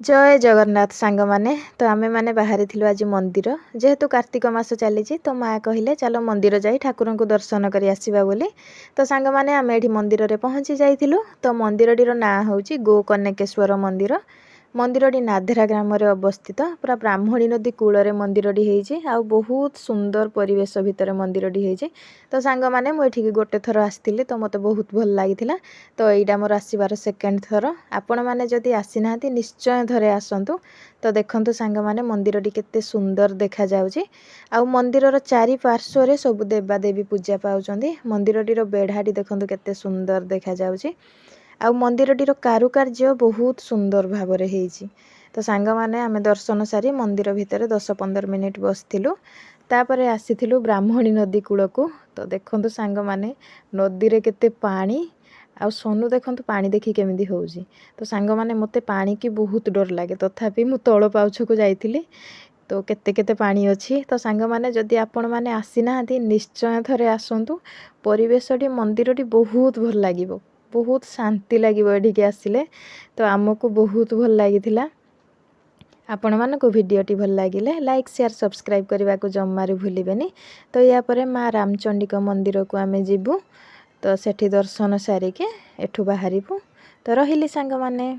जय जगन्नाथ सांग माने तो आमे माने बाहरी थिलु आज मंदिर जेहेतु कार्तिक मास चली तो माँ कहले चलो मंदिर जाई ठाकुर को दर्शन करी आसीबा बोली। तो सांग माने आमे एठी मंदिर रे पहुँची जाइथिलु। तो मंदिरटीर ना होउची गोकर्णेकेश्वर मंदिर। मंदिरटी नाधेरा ग्राम रे अवस्थित पूरा ब्राह्मणी नदी कूल मंदिरटी होईची आ बहुत सुंदर परिवेश भितर मंदिरटी होईची। तो सांग माने मु एठी गोटे थर आस्थिली तो मते बहुत भल लागिथिला। तो एइटा मोर आसीबार सेकेंड थर। आपण माने जदि आसी नाहांती निश्चय थरे आसंतु। तो देखंतु सांग माने मंदिरटी केते सुंदर देखा जाउची। आ मंदिरर चारि पार्श्व रे सब देवा देवी पूजा पाउचंदी। मंदिरटीर बेढाटी देखंतु केते सुंदर देखा जाउची। आ मंदिरटीर कारुकार्य बहुत सुंदर भावरे हेइची। तो सांग माने आमे दर्शन सारी मंदिर भितर 10-15 मिनिट बसथिलु। तापरे आसीथिलु ब्राह्मणी नदी कूलकू। तो देखंतु सांग माने नदी रे केते पानी आ सोनू देखंतु पानी देखि केमिति होउची। तो सांग माने मते पानी की बहुत डर लागे तथापि मु तळ पाउछकू जाइथिली। तो केते केते पानी अछि। तो सांग माने जदि आपण माने आसी नाहांती निश्चय थरे आसंतु। परिवेशटी मंदिरटी बहुत भल लागिबो। बहुत शांति लागिबो एठिके आसिले। तो आमको बहुत भल लागिथिला। आपण मानको भिडियोटी भल लागिले लाइक शेयर सब्सक्राइब करने को जम्मारू भूलिबेनी। तो या परे माँ रामचंडी को मंदिर को आमे जिबू। तो सेठी दर्शन सारिके एठू बाहरिबू। तो रहिली सांग माने।